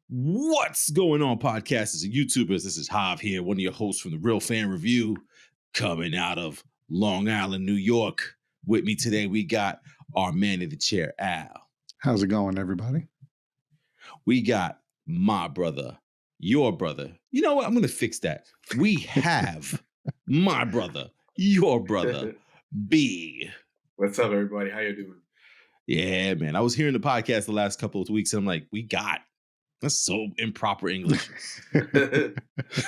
What's going on, podcasters and YouTubers? This is Hav here, one of your hosts from the Real Fan Review, coming out of Long Island, New York. With me today, we got our man in the chair, Al. How's it going, everybody? We got my brother, your brother. You know what? I'm going to fix that. We have my brother, your brother, B. What's up, everybody? How you doing? Yeah, man. I was hearing the podcast the last couple of weeks, and I'm like, that's so improper English. We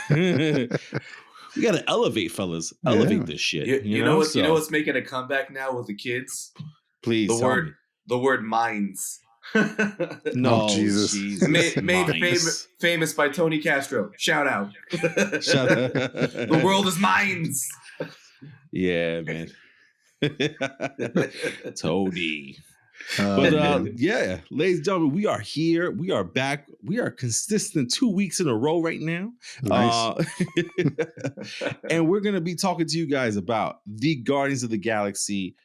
got to elevate, fellas. Elevate this shit. You know what's making a comeback now with the kids? Please, the word minds. No, Jesus. Made famous by Tony Castro. Shout out. The world is minds. Yeah, man. Tony. But yeah, ladies and gentlemen, we are here. We are back. We are consistent 2 weeks in a row right now. Nice. And we're going to be talking to you guys about the Guardians of the Galaxy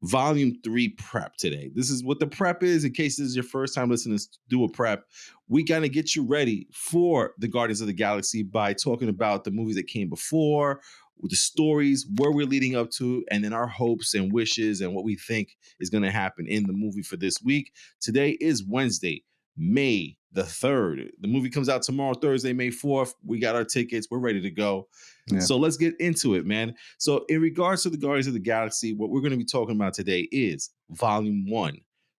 Volume 3 prep today. This is what the prep is. In case this is your first time listening to do a prep, we got to get you ready for the Guardians of the Galaxy by talking about the movies that came before, with the stories, where we're leading up to, and then our hopes and wishes and what we think is going to happen in the movie for this week. Today is Wednesday, May the 3rd. The movie comes out tomorrow, Thursday, May 4th. We got our tickets. We're ready to go. Yeah. So let's get into it, man. So in regards to the Guardians of the Galaxy, what we're going to be talking about today is Volume 1,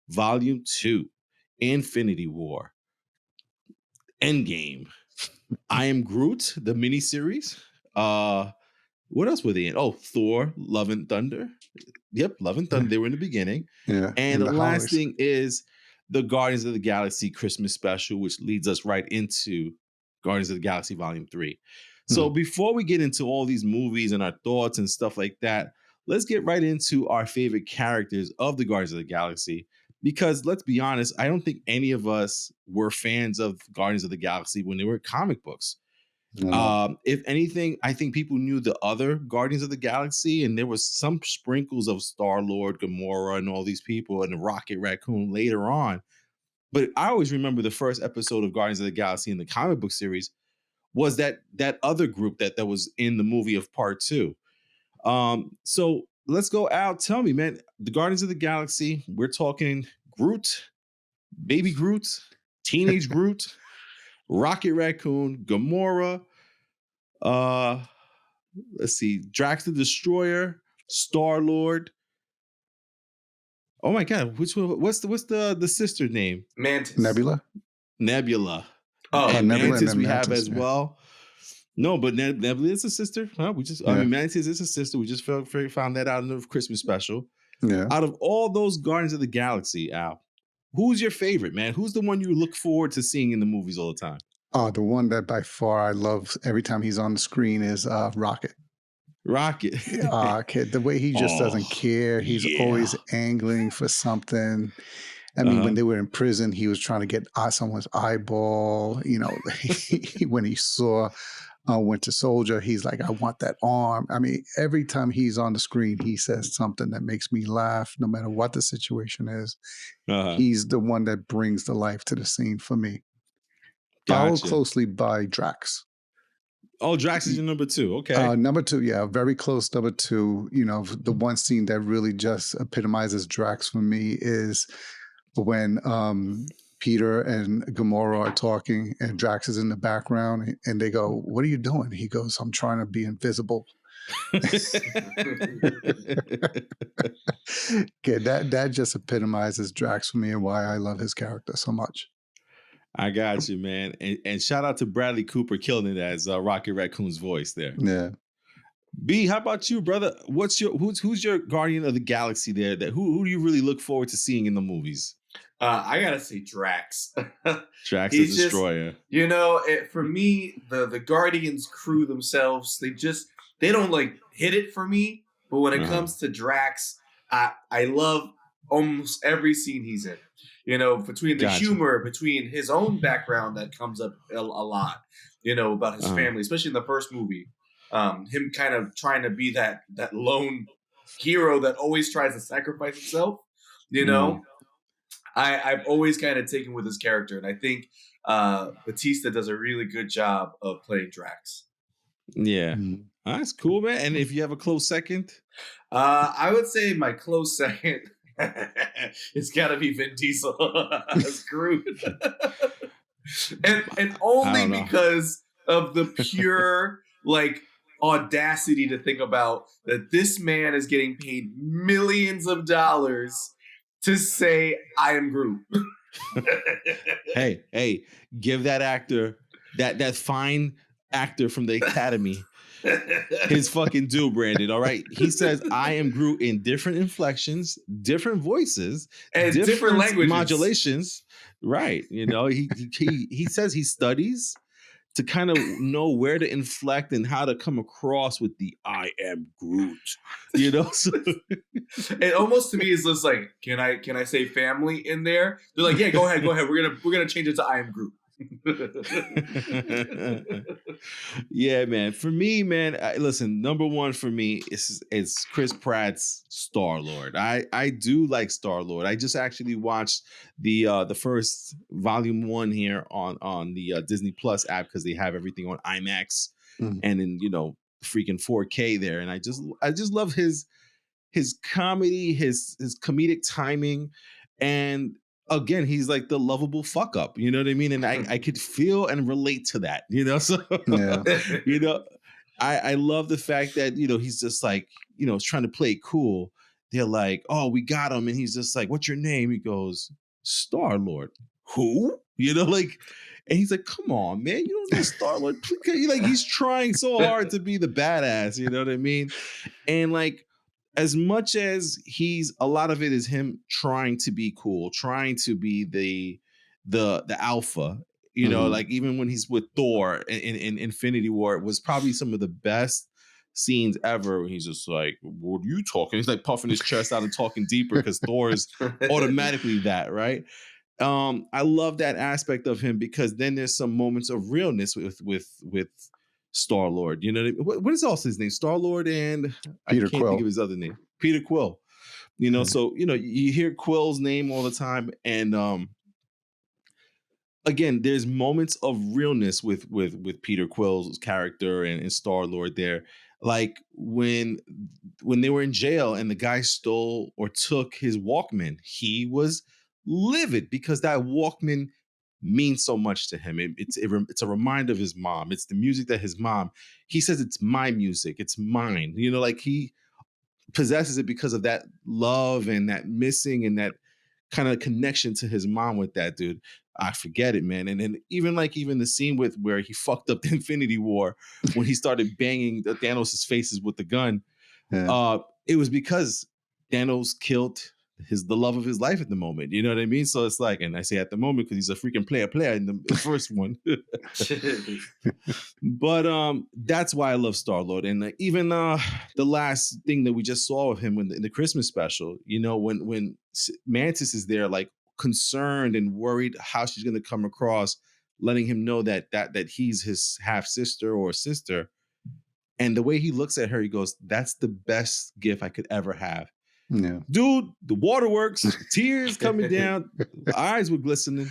Volume 2, Infinity War, Endgame, I Am Groot, the miniseries, what else were they in? Oh, Thor, Love and Thunder. Yep, Love and Thunder. They were in the beginning. Yeah. And the last thing is the Guardians of the Galaxy Christmas special, which leads us right into Guardians of the Galaxy Volume 3. So before we get into all these movies and our thoughts and stuff like that, let's get right into our favorite characters of the Guardians of the Galaxy. Because let's be honest, I don't think any of us were fans of Guardians of the Galaxy when they were comic books. If anything, I think people knew the other Guardians of the Galaxy, and there was some sprinkles of Star-Lord, Gamora, and all these people, and the Rocket Raccoon later on. But I always remember the first episode of Guardians of the Galaxy in the comic book series was that other group that was in the movie of Part 2. So let's go out. Tell me, man, the Guardians of the Galaxy, we're talking Groot, Baby Groot, Teenage Groot, Rocket Raccoon, Gamora, let's see, Drax the Destroyer, Star-Lord. Oh my God, which one? What's the sister name? Mantis. Nebula. Oh, and Mantis we have as yeah. well. No, but Nebula is a sister. Huh? I mean, Mantis is a sister. We just found that out in the Christmas special. Yeah. Out of all those Guardians of the Galaxy, Al, who's your favorite, man? Who's the one you look forward to seeing in the movies all the time? The one that by far I love every time he's on the screen is Rocket. Rocket. The way he just doesn't care. He's always angling for something. I mean, when they were in prison, he was trying to get someone's eyeball. You know, when he saw Winter Soldier, he's like, I want that arm. I mean, every time he's on the screen, he says something that makes me laugh, no matter what the situation is. He's the one that brings the life to the scene for me. Followed closely by Drax. Oh, Drax is your number 2. Okay. Number 2, yeah, very close number 2. You know, the one scene that really just epitomizes Drax for me is when Peter and Gamora are talking and Drax is in the background and they go, "What are you doing?" He goes, "I'm trying to be invisible." Okay, that just epitomizes Drax for me and why I love his character so much. I got you, man. And shout out to Bradley Cooper killing it as Rocket Raccoon's voice there. Yeah. B, how about you, brother? Who's your Guardian of the Galaxy there? Who do you really look forward to seeing in the movies? I gotta say Drax. Drax the Destroyer. You know, for me, the Guardians crew themselves, they don't like hit it for me. But when it comes to Drax, I love almost every scene he's in. You know, between the humor, between his own background that comes up a lot, you know, about his family, especially in the first movie. Him kind of trying to be that lone hero that always tries to sacrifice himself, you know. I've always kind of taken with his character, and I think Batista does a really good job of playing Drax. Yeah. That's cool, man. And if you have a close second? I would say my close second it's gotta be Vin Diesel as Groot. and only because of the pure like audacity to think about that this man is getting paid millions of dollars to say I am Groot. hey, give that actor, that fine actor from the Academy, his fucking due, Brandon. All right, he says I am Groot in different inflections, different voices, and different languages, modulations. Right, he says he studies to kind of know where to inflect and how to come across with the I am Groot. So it almost to me is just like, can I say family in there? They're like, yeah, go ahead. We're gonna change it to I am Groot. Yeah, man. For me, man, listen, number one for me is Chris Pratt's Star-Lord. I do like Star-Lord. I just actually watched the first volume 1 here on the Disney Plus app because they have everything on IMAX and in freaking 4K there. And I just love his comedy, his comedic timing, and again, he's like the lovable fuck up, you know what I mean? And I could feel and relate to that, so yeah. I love the fact that he's just like trying to play cool. They're like, oh, we got him, and he's just like, what's your name? He goes, Star-Lord. Who? Like, and he's like, come on, man, you don't know Star-Lord. Like, he's trying so hard to be the badass, you know what I mean? And like, as much as a lot of it is him trying to be cool, trying to be the alpha, like even when he's with Thor in Infinity War, it was probably some of the best scenes ever. He's just like, what are you talking? He's like puffing his chest out and talking deeper because Thor is automatically that, right? I love that aspect of him because then there's some moments of realness with Star-Lord. You know what I mean? What is also his name? Star-Lord and Peter I can't think of his other name. Peter Quill. So you hear Quill's name all the time, and again, there's moments of realness with Peter Quill's character and Star-Lord there. Like when they were in jail and the guy stole or took his Walkman, he was livid because that Walkman means so much to him. It's a reminder of his mom. It's the music that his mom. He says it's my music. It's mine. Like he possesses it because of that love and that missing and that kind of connection to his mom with that dude. I forget it, man. And then even the scene with where he fucked up the Infinity War when he started banging Thanos' faces with the gun. Yeah. It was because Thanos killed the love of his life at the moment. You know what I mean? So it's like, and I say at the moment because he's a freaking player in the first one. But that's why I love Star-Lord. And even the last thing that we just saw of him in the Christmas special, when Mantis is there, like concerned and worried how she's going to come across, letting him know that he's his half sister or sister. And the way he looks at her, he goes, that's the best gift I could ever have. Yeah. Dude, the waterworks, tears coming down, eyes were glistening.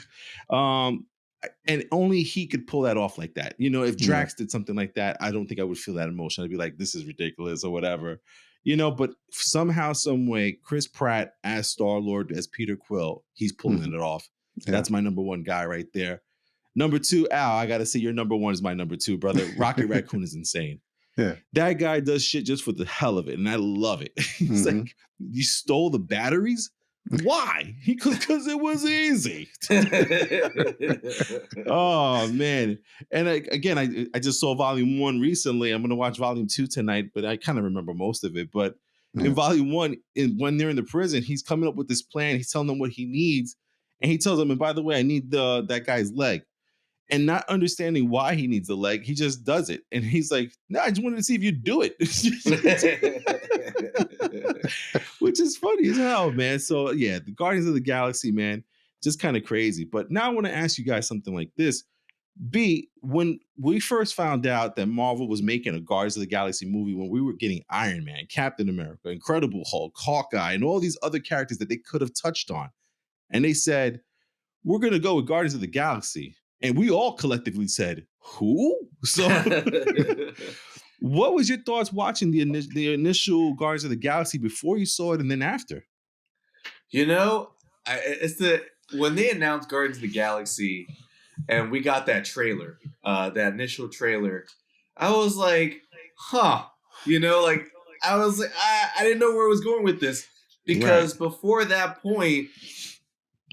And only he could pull that off like that. If Drax did something like that, I don't think I would feel that emotion. I'd be like, this is ridiculous or whatever. But somehow, some way, Chris Pratt as Star-Lord, as Peter Quill, he's pulling it off. Yeah. That's my number one guy right there. Number two, Al, I got to say your number one is my number two, brother. Rocket Raccoon is insane. Yeah. That guy does shit just for the hell of it, and I love it. He's like, you stole the batteries? Why? Because it was easy. Oh, man. And again, I just saw volume 1 recently. I'm going to watch volume 2 tonight, but I kind of remember most of it. But in volume 1, when they're in the prison, he's coming up with this plan. He's telling them what he needs. And he tells them, and by the way, I need that guy's leg. And not understanding why he needs the leg, he just does it. And he's like, no, I just wanted to see if you do it. Which is funny as hell, man. So yeah, the Guardians of the Galaxy, man, just kind of crazy. But now I want to ask you guys something like this. B, when we first found out that Marvel was making a Guardians of the Galaxy movie, when we were getting Iron Man, Captain America, Incredible Hulk, Hawkeye, and all these other characters that they could have touched on. And they said, we're going to go with Guardians of the Galaxy. And we all collectively said, who? So what was your thoughts watching the initial Guardians of the Galaxy before you saw it and then after? You know, when they announced Guardians of the Galaxy and we got that trailer, that initial trailer, I was like, huh. Like I was like, I didn't know where it was going with this. Because before that point,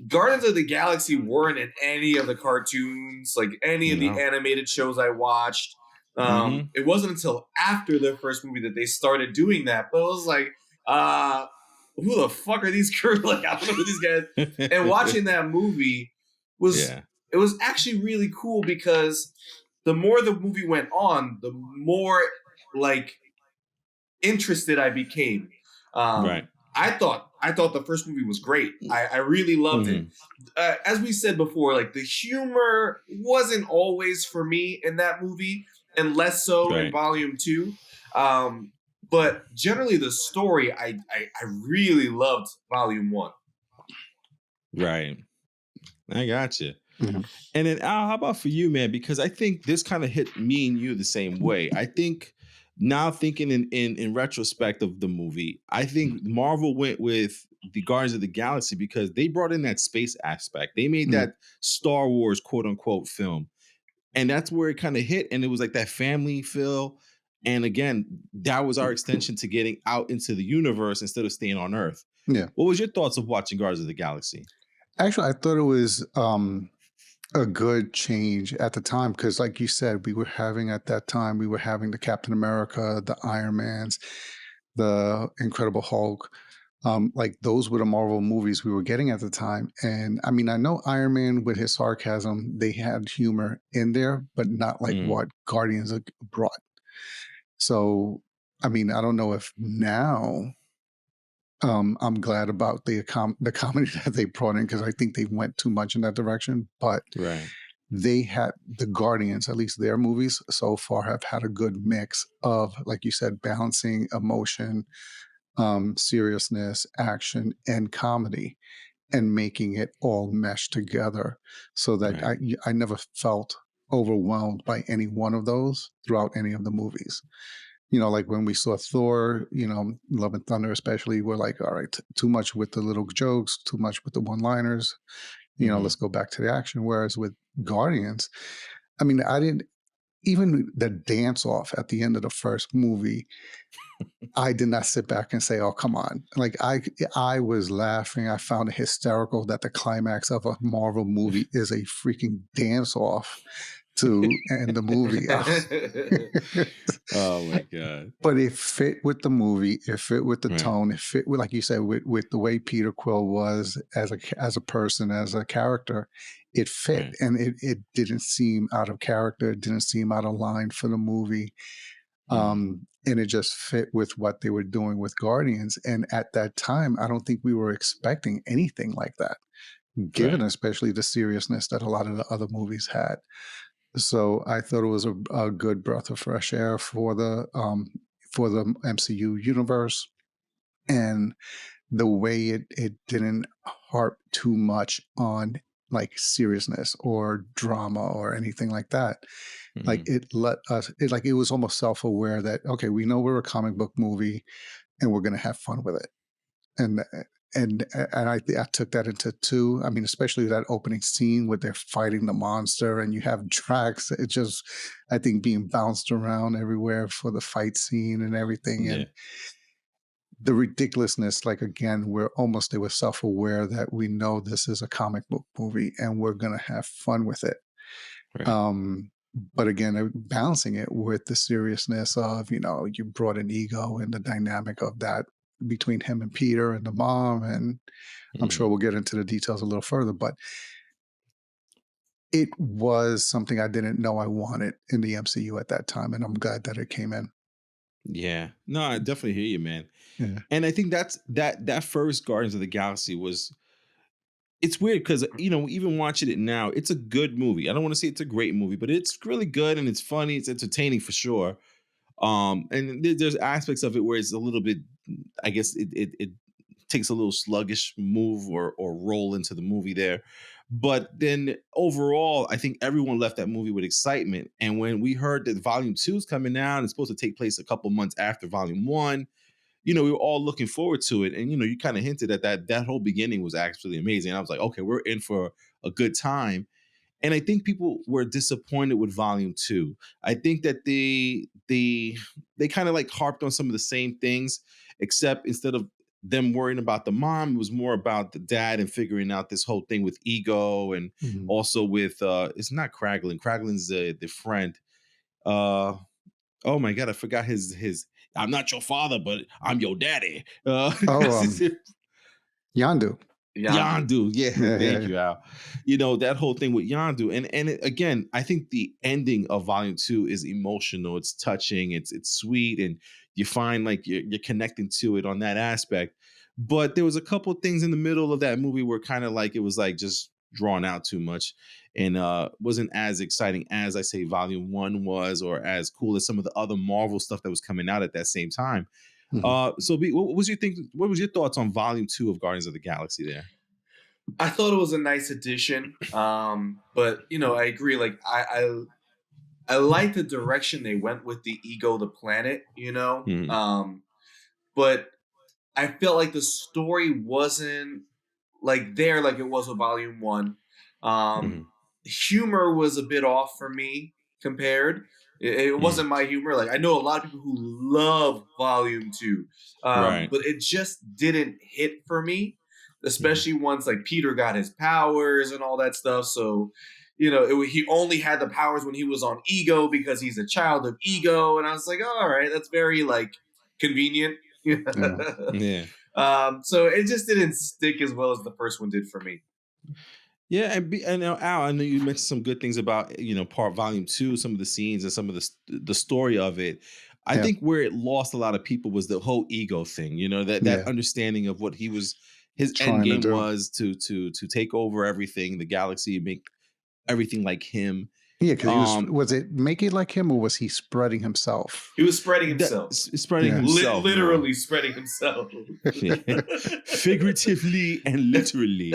Guardians of the Galaxy weren't in any of the cartoons, like any of the animated shows I watched. It wasn't until after the first movie that they started doing that. But I was like, who the fuck are these girls? Like, I don't know who these guys. And watching that movie was it was actually really cool because the more the movie went on, the more like interested I became. I thought the first movie was great. I really loved it. As we said before, like the humor wasn't always for me in that movie, and less so in Volume 2. But generally, the story I really loved Volume 1. Right, I got you. And then Al, how about for you, man? Because I think this kind of hit me and you the same way. I think now thinking in retrospect of the movie, I think Marvel went with the Guardians of the Galaxy because they brought in that space aspect. They made that Star Wars quote unquote film. And that's where it kind of hit. And it was like that family feel. And again, that was our extension to getting out into the universe instead of staying on Earth. Yeah. What was your thoughts of watching Guardians of the Galaxy? Actually, I thought it was a good change at the time because, like you said, we were having the Captain America, the Iron Mans, the Incredible Hulk. Like those were the Marvel movies we were getting at the time. And I mean, I know Iron Man with his sarcasm, they had humor in there, but not like what Guardians brought. So, I mean, I don't know if now I'm glad about the comedy that they brought in because I think they went too much in that direction. But they had the Guardians, at least their movies so far, have had a good mix of, like you said, balancing emotion, seriousness, action, and comedy, and making it all mesh together so that I never felt overwhelmed by any one of those throughout any of the movies. Like when we saw Thor, Love and Thunder especially, we're like, all right, too much with the little jokes, too much with the one-liners, let's go back to the action. Whereas with Guardians, I mean, I didn't, even the dance off at the end of the first movie, I did not sit back and say, oh, come on. Like I was laughing. I found it hysterical that the climax of a Marvel movie is a freaking dance off to end the movie. Oh my God. But it fit with the movie, it fit with the tone, it fit with, like you said, with the way Peter Quill was as a person, as a character. It fit, and it didn't seem out of character, it didn't seem out of line for the movie. And it just fit with what they were doing with Guardians. And at that time, I don't think we were expecting anything like that, given especially the seriousness that a lot of the other movies had. So I thought it was a good breath of fresh air for the MCU universe, and the way it didn't harp too much on like seriousness or drama or anything like that. Like it let us, it was almost self-aware that, okay, we know we're a comic book movie and we're going to have fun with it. And I took that into 2. I mean, especially that opening scene where they're fighting the monster and you have Drax. It just, I think, being bounced around everywhere for the fight scene and everything. And the ridiculousness, like, again, they were self-aware that we know this is a comic book movie and we're going to have fun with it. But again, balancing it with the seriousness of, you brought an ego and the dynamic of that between him and Peter and the mom. And I'm sure we'll get into the details a little further, but it was something I didn't know I wanted in the MCU at that time. And I'm glad that it came in. Yeah, no, I definitely hear you, man. Yeah. And I think that first Guardians of the Galaxy it's weird because, even watching it now, it's a good movie. I don't want to say it's a great movie, but it's really good and it's funny. It's entertaining for sure. And there's aspects of it where it's a little bit, I guess it takes a little sluggish move or roll into the movie there. But then overall, I think everyone left that movie with excitement. And when we heard that Volume 2 is coming out, it's supposed to take place a couple months after Volume 1, we were all looking forward to it. And, you kind of hinted at that whole beginning was actually amazing. And I was like, okay, we're in for a good time. And I think people were disappointed with Volume 2. I think that they kind of like harped on some of the same things, except instead of them worrying about the mom, it was more about the dad and figuring out this whole thing with ego, and Mhm. also with it's not Kraglin. Kraglin's the friend. Uh oh my god, I forgot his I'm not your father, but I'm your daddy. Oh, Yandu. Yondu. Yondu, yeah, Yeah, yeah, thank yeah. you, Al. That whole thing with Yondu, again, I think the ending of Volume 2 is emotional. It's touching. It's sweet, and you find like you're connecting to it on that aspect. But there was a couple things in the middle of that movie where kind of like it was like just drawn out too much, and wasn't as exciting as I say Volume 1 was, or as cool as some of the other Marvel stuff that was coming out at that same time. Mhm. So B, what was your think? What was your thoughts on Volume 2 of Guardians of the Galaxy there? I thought it was a nice addition, but I agree. Like I like the direction they went with the ego, the planet. Mhm. But I felt like the story wasn't like there like it was with Volume 1. Um, Mhm. Humor was a bit off for me compared. It Mhm. wasn't my humor. Like I know a lot of people who love Volume 2, Right. but it just didn't hit for me. Mhm. Especially once like Peter got his powers and all that stuff. So, he only had the powers when he was on Ego because he's a child of Ego, and I was like, oh, all right, that's very like convenient. Yeah. Yeah. So it just didn't stick as well as the first one did for me. Yeah, and Al, I know you mentioned some good things about part Volume 2, some of the scenes and some of the story of it. I Yeah. think where it lost a lot of people was the whole ego thing. That Yeah. understanding of what his end Trying to game do. was to take over everything, the galaxy, make everything like him. Yeah, because Um, was it make it like him or was he spreading himself? He was spreading that himself, spreading Yeah. himself more. literally spreading himself. Yeah. Figuratively and literally.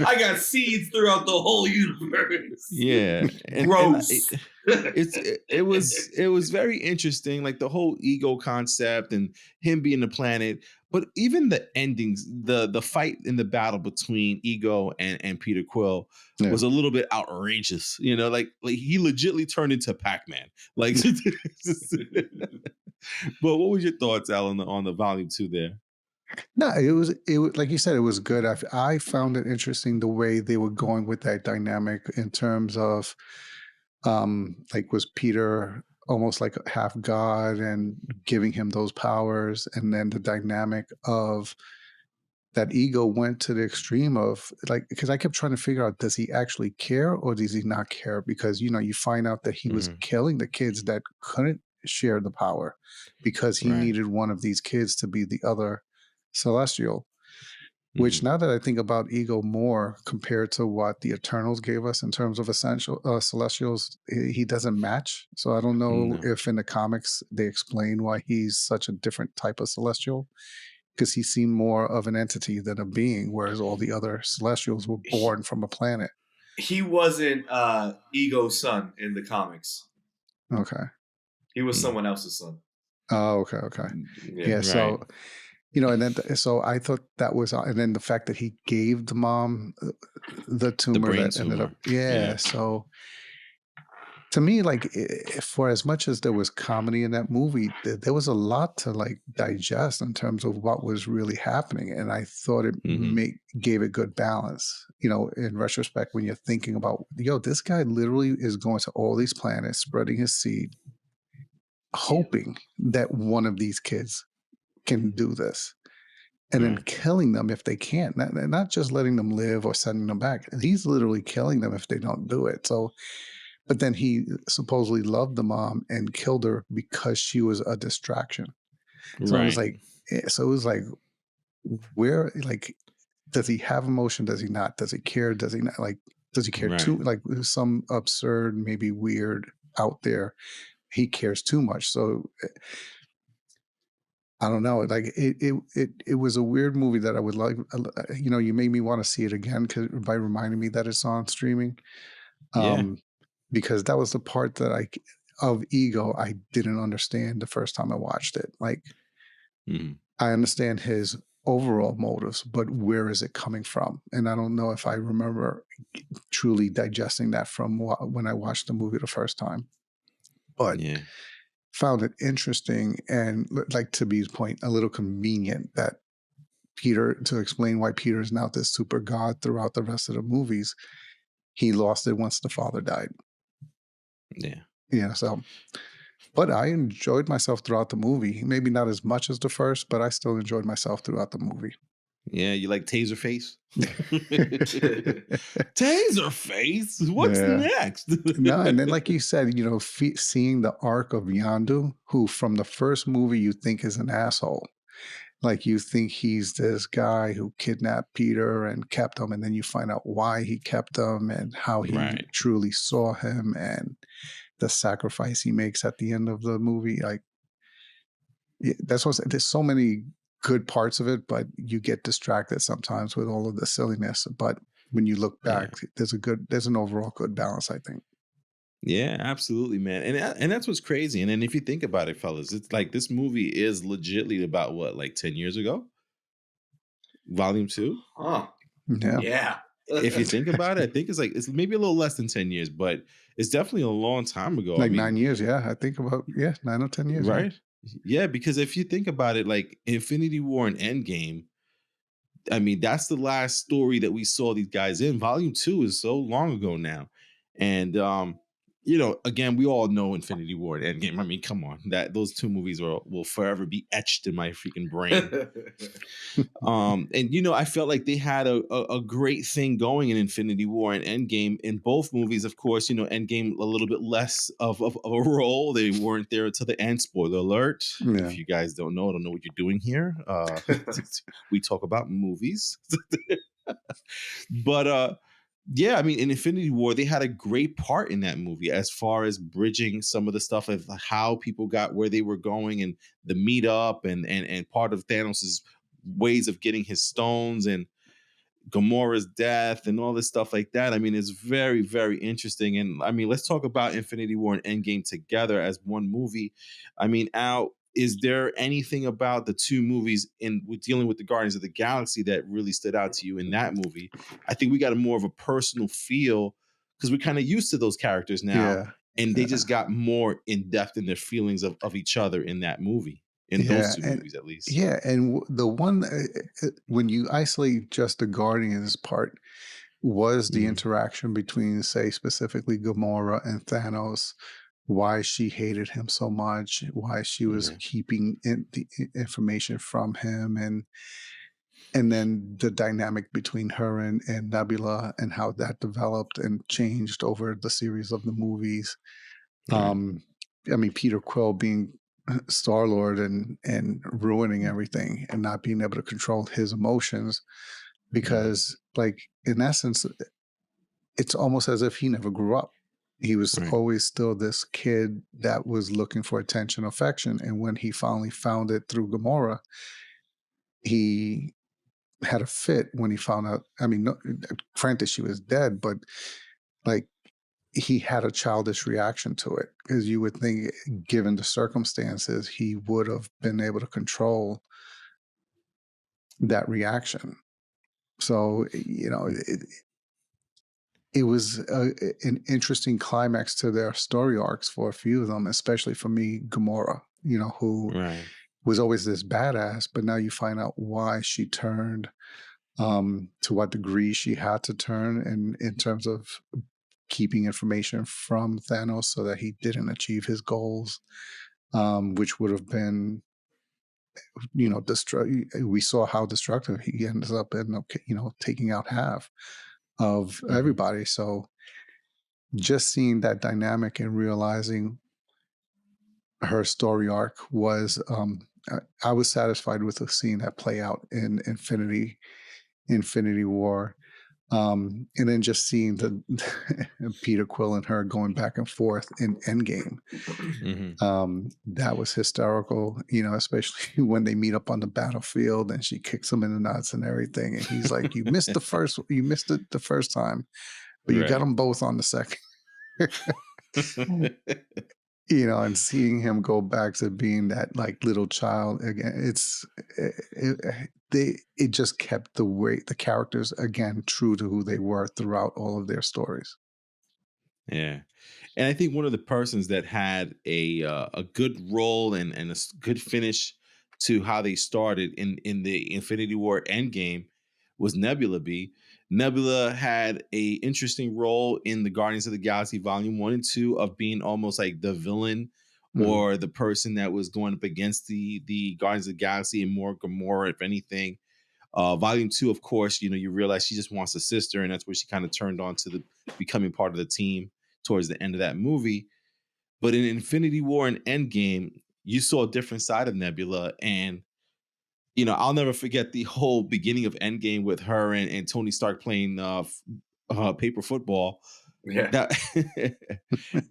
I got seeds throughout the whole universe. Yeah, and Gross. it was very interesting, like the whole ego concept and him being the planet. But even the endings, the fight in the battle between Ego and Peter Quill Yeah. was a little bit outrageous. Like he legitly turned into Pac-Man. Like, but what was your thoughts, Al, on the Volume 2 there? No, it was like you said, it was good. I found it interesting the way they were going with that dynamic in terms of like was Peter almost like a half god and giving him those powers, and then the dynamic of that ego went to the extreme of like because I kept trying to figure out, does he actually care or does he not care? Because you find out that he was Mhm. killing the kids that couldn't share the power because he Right. needed one of these kids to be the other celestial. Which, Mhm. now that I think about ego more compared to what the Eternals gave us in terms of essential Celestials, he doesn't match. So I don't know No. if in the comics they explain why he's such a different type of Celestial, because he seemed more of an entity than a being, whereas all the other Celestials were he, born from a planet. he wasn't Ego's son in the comics. Okay. He was Mm. someone else's son. Oh, okay, okay. Yeah. Yeah. Right. So and then so I thought that was, and then the fact that he gave the mom the The tumor brain that ended up, tumor. yeah. Yeah. So to me, like for as much as there was comedy in that movie, there was a lot to like digest in terms of what was really happening, and I thought it Mhm. gave it good balance. In retrospect, when you're thinking about, this guy literally is going to all these planets, spreading his seed, Yeah. hoping that one of these kids can do this. And then Right. killing them if they can't, not just letting them live or sending them back. He's literally killing them if they don't do it. So, but then he supposedly loved the mom and killed her because she was a distraction. So it was Right. like, where, like, does he have emotion? Does he not? Does he care? Does he not? Like, does he care Right. too? Like, some absurd, maybe weird out there, he cares too much. So I don't know. Like it was a weird movie that I would like. You made me want to see it again by reminding me that it's on streaming. Yeah. Um, because that was the part that of Ego I didn't understand the first time I watched it. Like Mhm. I understand his overall motives, but where is it coming from? And I don't know if I remember truly digesting that from when I watched the movie the first time. But Yeah. found it interesting and, like to B's point, a little convenient that Peter, to explain why Peter is now this super god throughout the rest of the movies, he lost it once the father died. Yeah. Yeah, so but I enjoyed myself throughout the movie. Maybe not as much as the first, but I still enjoyed myself throughout the movie. Yeah, you like Taserface? Taserface? What's Yeah. next? No, and then like you said, seeing the arc of Yandu, who from the first movie you think is an asshole. Like you think he's this guy who kidnapped Peter and kept him, and then you find out why he kept him and how he Right. truly saw him and the sacrifice he makes at the end of the movie. Like there's so many good parts of it, but you get distracted sometimes with all of the silliness. But when you look Yeah. back, there's an overall good balance, I think. Yeah, absolutely, man. And that's what's crazy. And then if you think about it, fellas, it's like this movie is legitly about what, like 10 years ago? Volume 2? Huh. Yeah. Yeah. If you think about it, I think it's maybe a little less than 10 years, but it's definitely a long time ago. I Like mean, 9 years, yeah. I think about 9 or 10 years, yeah. right? Yeah, because if you think about it, like Infinity War and Endgame, I mean, that's the last story that we saw these guys in. Volume 2 is so long ago now. And again, we all know Infinity War and Endgame. I mean, come on. Those two movies will forever be etched in my freaking brain. And I felt like they had a great thing going in Infinity War and Endgame. In both movies, of course, Endgame a little bit less of a role. They weren't there to the end. Spoiler alert. Yeah. If you guys don't know, I don't know what you're doing here. We talk about movies. But yeah, I mean, in Infinity War, they had a great part in that movie as far as bridging some of the stuff of how people got where they were going and the meetup and part of Thanos's ways of getting his stones and Gamora's death and all this stuff like that. I mean, it's very, very interesting. And I mean, let's talk about Infinity War and Endgame together as one movie. I mean, Al, is there anything about the two movies with dealing with the Guardians of the Galaxy that really stood out to you in that movie? I think we got a more of a personal feel because we're kind of used to those characters now, Yeah. and they just got more in depth in their feelings of each other in that movie, in those Yeah, two and movies at least. yeah, and the one when you isolate just the Guardians part was the Mhm. interaction between, say, specifically Gamora and Thanos, why she hated him so much, why she was Yeah, keeping the information from him, and then the dynamic between her and Nebula and how that developed and changed over the series of the movies. right. Um, I mean, Peter Quill being Star Lord and ruining everything and not being able to control his emotions Mhm. because, like, in essence, it's almost as if he never grew up. He was Right. always still this kid that was looking for attention, affection, and when he finally found it through Gamora, he had a fit when he found out. I mean, no, granted, she was dead, but like he had a childish reaction to it because you would think, given the circumstances, he would have been able to control that reaction. So, it was an interesting climax to their story arcs for a few of them, especially for me, Gamora, who Right. was always this badass, but now you find out why she turned, to what degree she had to turn in terms of keeping information from Thanos so that he didn't achieve his goals, which would have been, we saw how destructive he ends up in, taking out half of Mhm. everybody. So just seeing that dynamic and realizing her story arc was, I was satisfied with the seeing that play out in Infinity War. And then just seeing the Peter Quill and her going back and forth in Endgame, Mhm. that was hysterical. Especially when they meet up on the battlefield and she kicks him in the nuts and everything, and he's like, you missed it the first time, but you got Right. them both on the second." And seeing him go back to being that like little child again, it just kept the characters again true to who they were throughout all of their stories. Yeah. And I think one of the persons that had a good role and good finish to how they started in the Infinity War Endgame was Nebula B. Nebula had a interesting role in the Guardians of the Galaxy Volume 1 and 2 of being almost like the villain Mhm. or the person that was going up against the Guardians of the Galaxy and more Gamora, if anything. Volume 2, of course, you realize she just wants a sister, and that's where she kind of turned on to the becoming part of the team towards the end of that movie. But in Infinity War and Endgame, you saw a different side of Nebula. And, I'll never forget the whole beginning of Endgame with her and Tony Stark playing paper football. Yeah. That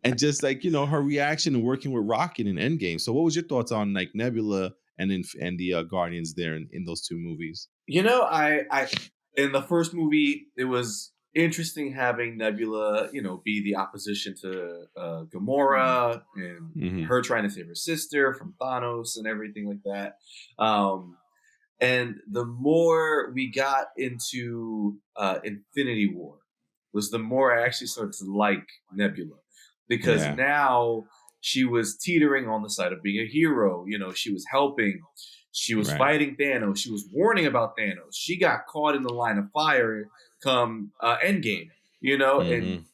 and just like, her reaction and working with Rocket in Endgame. So what was your thoughts on like Nebula and the Guardians there in those two movies? I in the first movie, it was interesting having Nebula, be the opposition to Gamora and Hmm. her trying to save her sister from Thanos and everything like that. Um, and the more we got into Infinity War, was the more I actually started to like Nebula, because Yeah. now she was teetering on the side of being a hero. She was helping, she was Right. fighting Thanos, she was warning about Thanos. She got caught in the line of fire come Endgame, and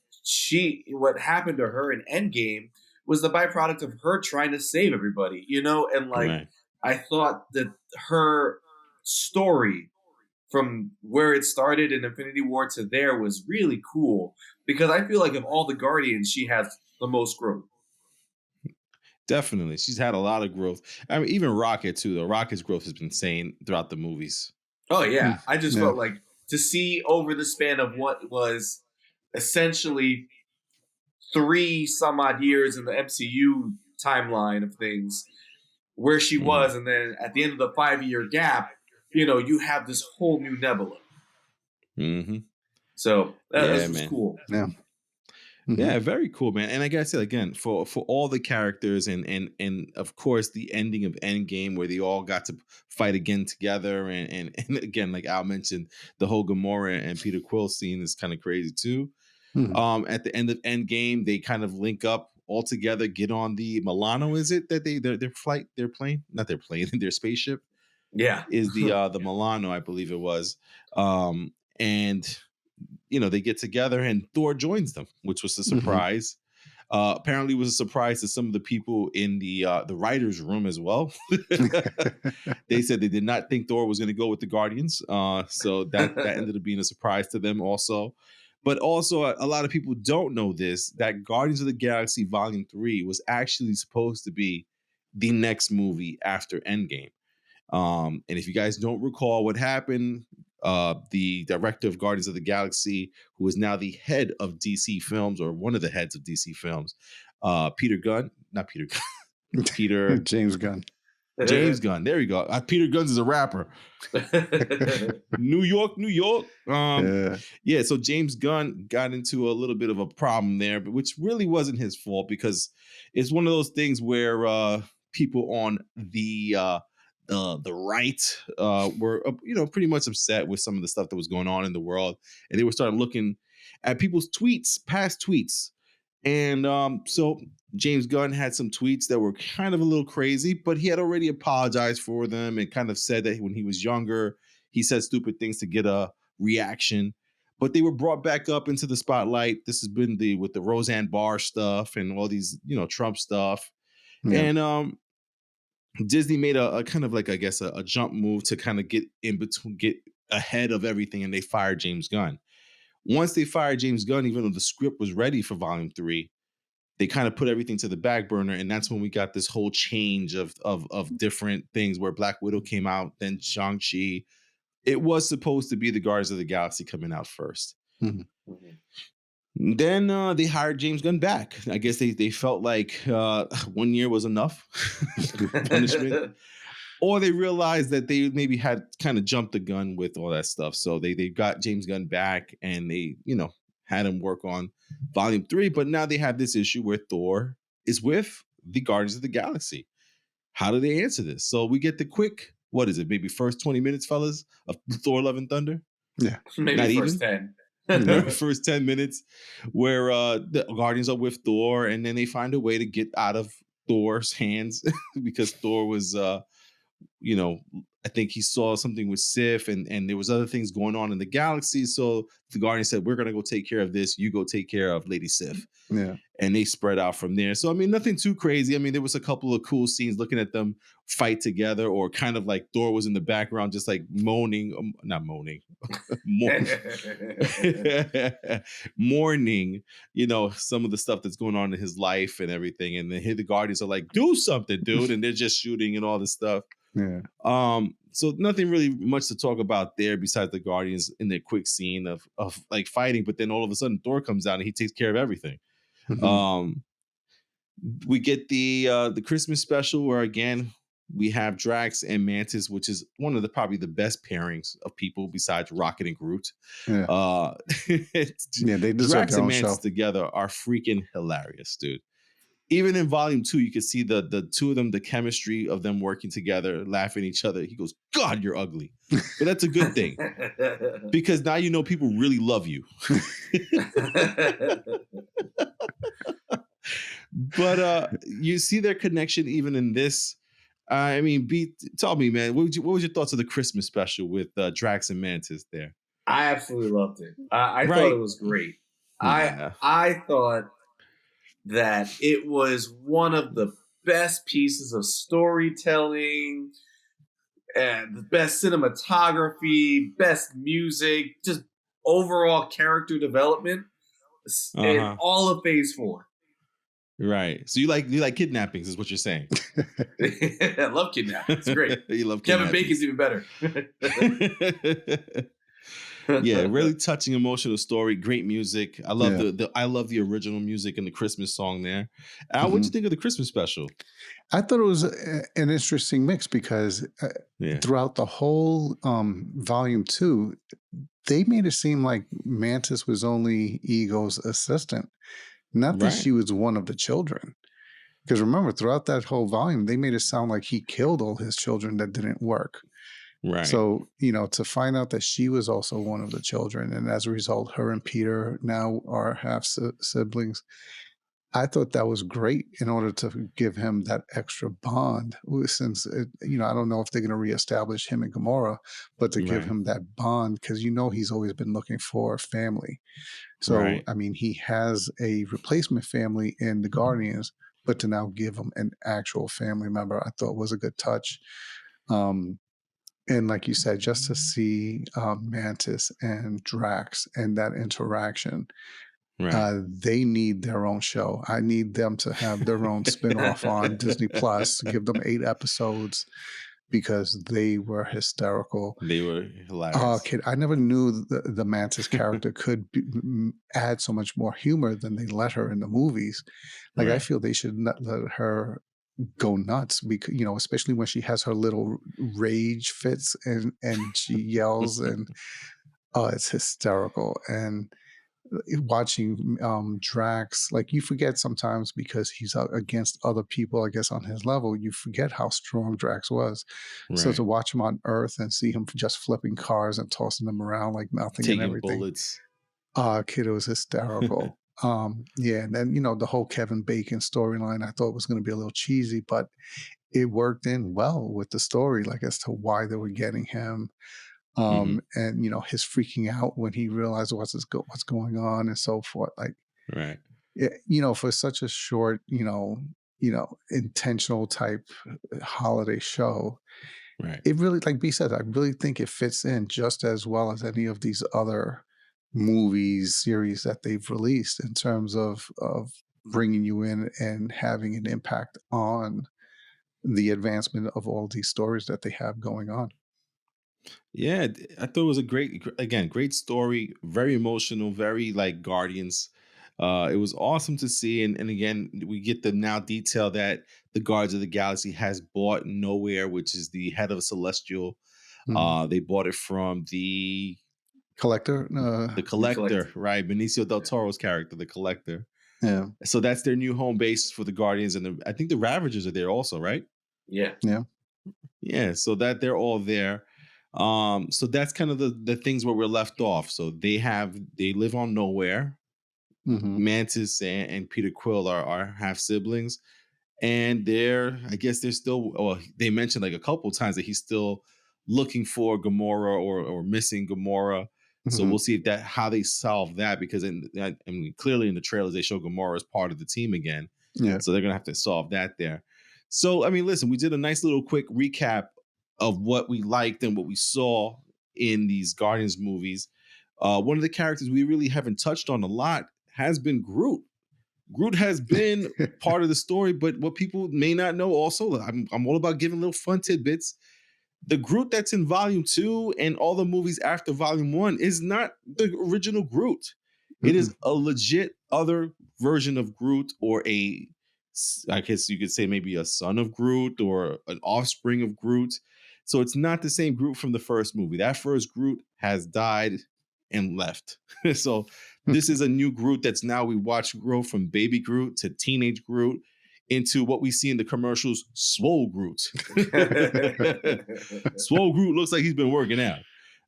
Hmm. what happened to her in Endgame was the byproduct of her trying to save everybody, and like Right. I thought that her story from where it started in Infinity War to there was really cool, because I feel like of all the Guardians, she has the most growth. Definitely. She's had a lot of growth. I mean, even Rocket too, though. Rocket's growth has been insane throughout the movies. Oh Mm, yeah, I just yeah. felt like to see over the span of what was essentially three some odd years in the MCU timeline of things, where she Hmm. was, and then at the end of the 5 year gap, you have this whole new Nebula. Hmm. So Yeah, this was man. cool. Yeah. Yeah, Mhm. very cool, man. And like I said again, for all the characters and of course the ending of Endgame where they all got to fight again together and again, like Al mentioned, the whole Gamora and Peter Quill scene is kind of crazy too. Mhm. At the end of Endgame, they kind of link up all together, get on the Milano. Is it that their plane, not their plane, their spaceship Yeah. is the Milano, I believe it was. And they get together and Thor joins them, which was a Mhm. surprise. Apparently, it was a surprise to some of the people in the writers' room as well. They said they did not think Thor was going to go with the Guardians, so that ended up being a surprise to them also. But also, a lot of people don't know this, that Guardians of the Galaxy Volume 3 was actually supposed to be the next movie after Endgame. And if you guys don't recall what happened, the director of Guardians of the Galaxy, who is now the head of DC Films or one of the heads of DC Films, Peter Gunn, not Peter Gunn, Peter James Gunn. James Gunn. There you go. Peter Gunn's is a rapper. New York, New York. Yeah. Yeah. So James Gunn got into a little bit of a problem there, but which really wasn't his fault because it's one of those things where people on the right were pretty much upset with some of the stuff that was going on in the world, and they were starting looking at people's tweets, past tweets, and so James Gunn had some tweets that were kind of a little crazy, but he had already apologized for them and kind of said that when he was younger, he said stupid things to get a reaction. But they were brought back up into the spotlight. This has been with the Roseanne Barr stuff and all these, Trump stuff. Yeah. And Disney made a kind of like, I guess, a jump move to kind of get in between, get ahead of everything, and they fired James Gunn. Once they fired James Gunn, even though the script was ready for Volume 3, they kind of put everything to the back burner, and that's when we got this whole change of different things where Black Widow came out, then Shang-Chi, It was supposed to be the Guardians of the Galaxy coming out first. Mhm. Then they hired James Gunn back. I guess they felt like 1 year was enough punishment, or they realized that they maybe had kind of jumped the gun with all that stuff. So they got James Gunn back, and they had him work on Volume 3. But now they have this issue where Thor is with the Guardians of the Galaxy. How do they answer this? So we get the quick, what is it? Maybe first 20 minutes, fellas, of Thor: Love and Thunder. Yeah, maybe Not first even? 10. First 10 minutes where the Guardians are with Thor, and then they find a way to get out of Thor's hands because Thor was I think he saw something with Sif, and there was other things going on in the galaxy. So the Guardian said, "We're gonna go take care of this. You go take care of Lady Sif." yeah. And they spread out from there. So I mean, nothing too crazy. I mean, there was a couple of cool scenes looking at them fight together, or kind of like Thor was in the background, just like moaning, not moaning, mourning, some of the stuff that's going on in his life and everything. And then here the Guardians are like, "Do something, dude," and they're just shooting and all this stuff. Yeah. So nothing really much to talk about there besides the Guardians in their quick scene of like fighting, but then all of a sudden Thor comes out and he takes care of everything. Mhm. We get the Christmas special where again we have Drax and Mantis, which is one of the probably the best pairings of people besides Rocket and Groot. Yeah. Yeah, they deserve Drax their and own Mantis show. together are freaking hilarious, dude. Even in Volume 2, you can see the two of them, the chemistry of them working together, laughing at each other. He goes, "God, you're ugly," but that's a good thing because now people really love you. But you see their connection even in this. I mean, tell me, man, what was your thoughts of the Christmas special with Drax and Mantis there? I absolutely loved it. I thought Right? it was great. Yeah. I thought that it was one of the best pieces of storytelling and the best cinematography, best music, just overall character development in Uh-huh. all of Phase 4. Right. So you like kidnappings, is what you're saying. I love kidnapping. It's great. You love Kevin kidnappings. Bacon's even better. Yeah, really touching emotional story, great music. I love Yeah. I love the original music and the Christmas song there. Al, what'd you Mhm. think of the Christmas special? I thought it was an interesting mix because Yeah. throughout the whole volume 2, they made it seem like Mantis was only Ego's assistant, not that Right. she was one of the children. Because remember, throughout that whole volume, they made it sound like he killed all his children that didn't work. Right. So, to find out that she was also one of the children, and as a result, her and Peter now are half siblings, I thought that was great in order to give him that extra bond. Since, I don't know if they're going to reestablish him and Gamora, but to give Right. him that bond, because he's always been looking for family. So, Right. I mean, he has a replacement family in the Guardians, but to now give him an actual family member, I thought was a good touch. And like you said, just to see Mantis and Drax and that interaction, Right. they need their own show. I need them to have their own spinoff on Disney Plus, give them 8 episodes because they were hysterical. They were Oh, hilarious. kid, I never knew the Mantis character could add so much more humor than they let her in the movies. Like, I Right. feel they should not let her go nuts because, especially when she has her little rage fits and she yells and, oh, it's hysterical. And watching Drax, like, you forget sometimes because he's out against other people, I guess, on his level, you forget how strong Drax was. So to Right. watch him on Earth and see him just flipping cars and tossing them around like nothing and Taking everything, bullets. kid, it was hysterical. Yeah, and then the whole Kevin Bacon storyline I thought was going to be a little cheesy, but it worked in well with the story, like as to why they were getting him. Mhm. And his freaking out when he realized what's going on and so forth. Like, Right. for such a short, intentional type holiday show, Right. it really, like B said, I really think it fits in just as well as any of these other movies, series that they've released in terms of bringing you in and having an impact on the advancement of all these stories that they have going on. Yeah, I thought it was a great story, very emotional, very like Guardians. It was awesome to see, and again, we get the now detail that the Guardians of the Galaxy has bought Nowhere, which is the head of Celestial. Mhm. They bought it from Collector? the The Collector, collector. right? Benicio del Yeah. Toro's character, the Collector. Yeah. So that's their new home base for the Guardians, and I think the Ravagers are there also, right? Yeah. Yeah. Yeah, so that they're all there. So that's kind of the things where we're left off. So they live on Nowhere. Mhm. Mantis and Peter Quill are half siblings, and I guess they're still. Well, they mentioned like a couple times that he's still looking for Gamora or missing Gamora. So we'll Mhm. see if that how they solve that, because I mean clearly in the trailers they show Gamora as part of the team again. Yeah. So they're gonna have to solve that there. So I mean, listen, we did a nice little quick recap of what we liked and what we saw in these Guardians movies. One of the characters we really haven't touched on a lot has been Groot. Groot has been part of the story, but what people may not know also, I'm all about giving little fun tidbits. The Groot that's in volume 2 and all the movies after volume 1 is not the original Groot. It is Mm-mm. a legit other version of Groot, or I guess you could say maybe a son of Groot or an offspring of Groot. So it's not the same Groot from the first movie. That first Groot has died and left. So this is a new Groot that's now we watch grow from baby Groot to teenage Groot into what we see in the commercials, Swole Groot. Swole Groot looks like he's been working out.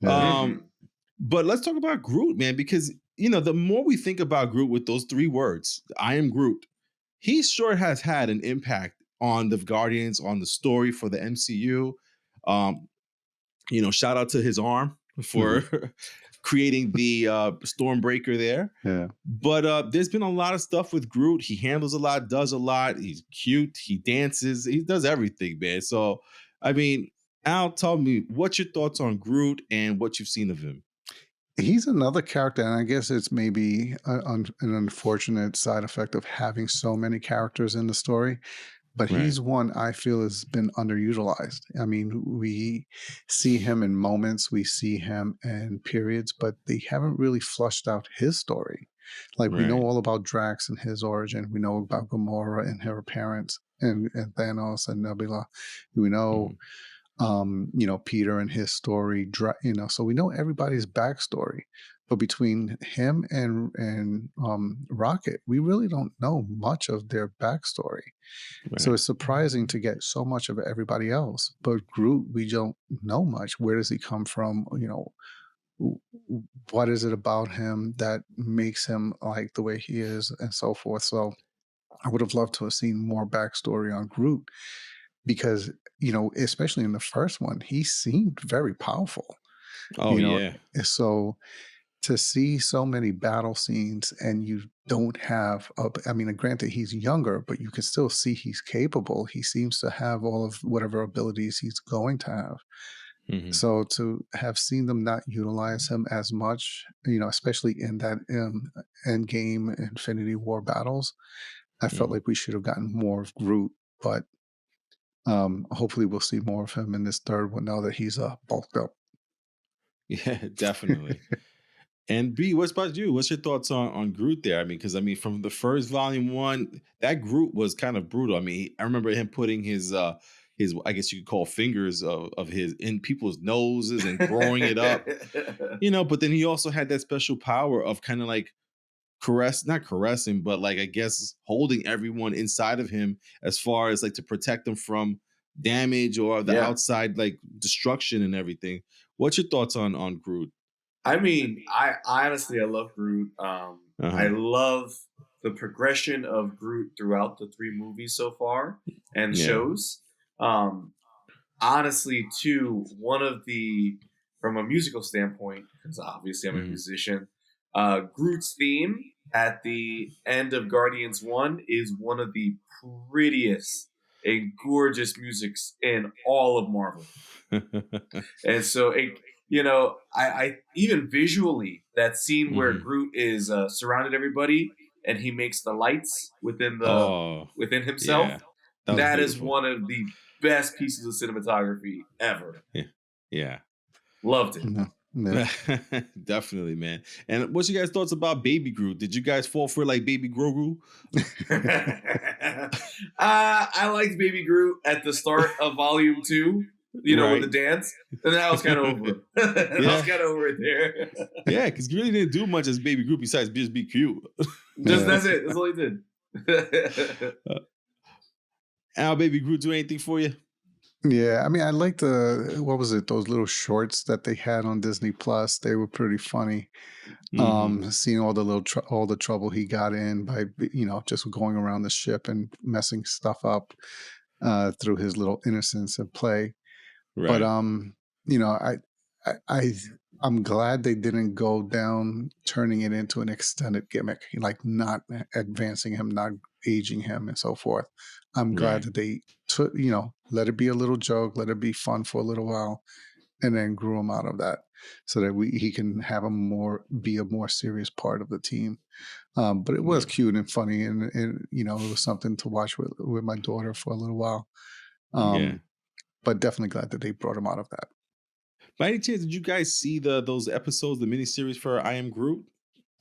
Yeah. Um, but let's talk about Groot, man, because the more we think about Groot with those three words, I am Groot, he sure has had an impact on the Guardians, on the story for the MCU. Um, shout out to his arm for Mhm. creating the Stormbreaker there. Yeah. But there's been a lot of stuff with Groot. He handles a lot, does a lot. He's cute. He dances. He does everything, man. So, I mean, Al, tell me, what's your thoughts on Groot and what you've seen of him? He's another character, and I guess it's maybe an unfortunate side effect of having so many characters in the story. But Right, he's one I feel has been underutilized. I mean, we see him in moments, we see him in periods, but they haven't really flushed out his story. Like we know right. all about Drax and his origin. We know about Gamora and her parents and Thanos and Nebula. We know Mhm, Peter and his story, so we know everybody's backstory. But between him and Rocket, we really don't know much of their backstory. So right. it's surprising to get so much of everybody else. But Groot, we don't know much. Where does he come from? What is it about him that makes him like the way he is, and so forth. So I would have loved to have seen more backstory on Groot because, especially in the first one, he seemed very powerful, Oh, you know. yeah. So to see so many battle scenes and you don't have I mean, granted he's younger, but you can still see he's capable. He seems to have all of whatever abilities he's going to have. Mhm, So to have seen them not utilize him as much, especially in that Endgame Infinity War battles, I felt mhm. like we should have gotten more of Groot. But hopefully we'll see more of him in this third one now that he's bulked up. Yeah, definitely. And B, what's about you? What's your thoughts on Groot there? I mean, because I mean, from the first volume one, that Groot was kind of brutal. I mean, I remember him putting his I guess you could call fingers of his in people's noses and growing it up, but then he also had that special power of kind of like not caressing, but like I guess holding everyone inside of him as far as like to protect them from damage or the Yeah. outside like destruction and everything. What's your thoughts on Groot? I mean, I honestly I love Groot. I Uh-huh. love the progression of Groot throughout the three movies so far and Yeah. shows. Um, Honestly, too, one of the from a musical standpoint, because obviously I'm a Mhm. musician, Groot's theme at the end of Guardians 1 is one of the prettiest and gorgeous musics in all of Marvel. And so I even visually that scene where Mhm. Groot is surrounded everybody and he makes the lights Oh, within yeah. himself. That was That is beautiful. one of the best pieces of cinematography ever. Yeah. Yeah. Loved it. Yeah. Definitely, man. And what's your guys' thoughts about Baby Groot? Did you guys fall for like Baby Grogu? I liked Baby Groot at the start of Volume 2, with Right. the dance. And then I was kind of over it. I Yeah. was kind of over it there. Yeah, because he really didn't do much as Baby Groot besides just be cute. That's it. That's all he did. Al, Baby Groot do anything for you? Yeah, I mean, I like what was it? Those little shorts that they had on Disney Plus. They were pretty funny. Seeing all the all the trouble he got in by just going around the ship and messing stuff up through his little innocence of play. Right. But I'm glad they didn't go down turning it into an extended gimmick, like not advancing him, not aging him, and so forth. I'm glad that they took, let it be a little joke, let it be fun for a little while, and then grew him out of that, so that he can have be a more serious part of the team. But it was cute and funny, and it was something to watch with my daughter for a little while. But definitely glad that they brought him out of that. By any chance, did you guys see those episodes, the miniseries for I Am Groot?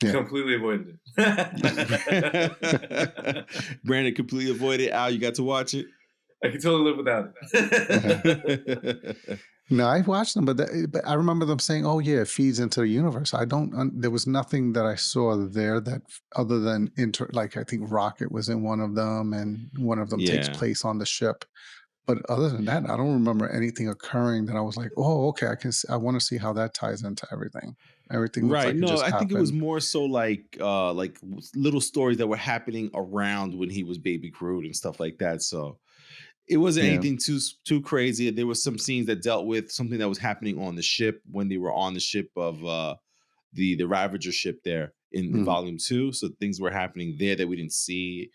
Yeah. Completely avoided it. Brandon completely avoided it. Al, you got to watch it? I can totally live without it. No, I watched them, but I remember them saying, "Oh yeah, it feeds into the universe." There was nothing that I saw there that other than like I think Rocket was in one of them, and one of them takes place on the ship. But other than that, I don't remember anything occurring that I was like, "Oh, okay, I want to see how that ties into everything." Everything looks like it just happened. I think it was more so like little stories that were happening around when he was Baby Groot and stuff like that. So it wasn't anything too crazy. There was some scenes that dealt with something that was happening on the ship when they were on the ship of the Ravager ship there in Volume 2. So things were happening there that we didn't see.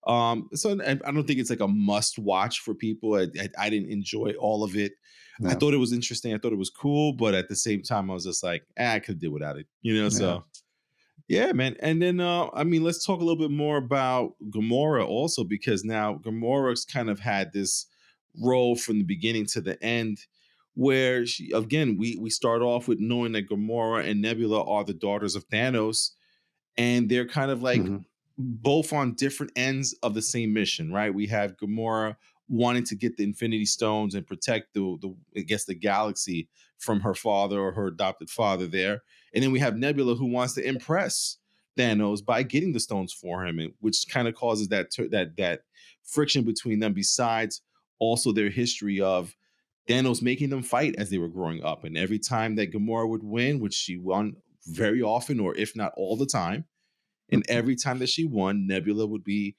So I don't think it's like a must watch for people. I didn't enjoy all of it. No. I thought it was interesting. I thought it was cool, but at the same time, I was just like, I could do without it, So yeah, man. And then, let's talk a little bit more about Gamora also, because now Gamora's kind of had this role from the beginning to the end, where we start off with knowing that Gamora and Nebula are the daughters of Thanos, and they're kind of like both on different ends of the same mission, right? We have Gamora wanting to get the Infinity Stones and protect the galaxy from her father or her adopted father there. And then we have Nebula who wants to impress Thanos by getting the stones for him, and which kind of causes that friction between them, besides also their history of Thanos making them fight as they were growing up. And every time that Gamora would win, which she won very often, or if not all the time, and every time that she won, Nebula would be,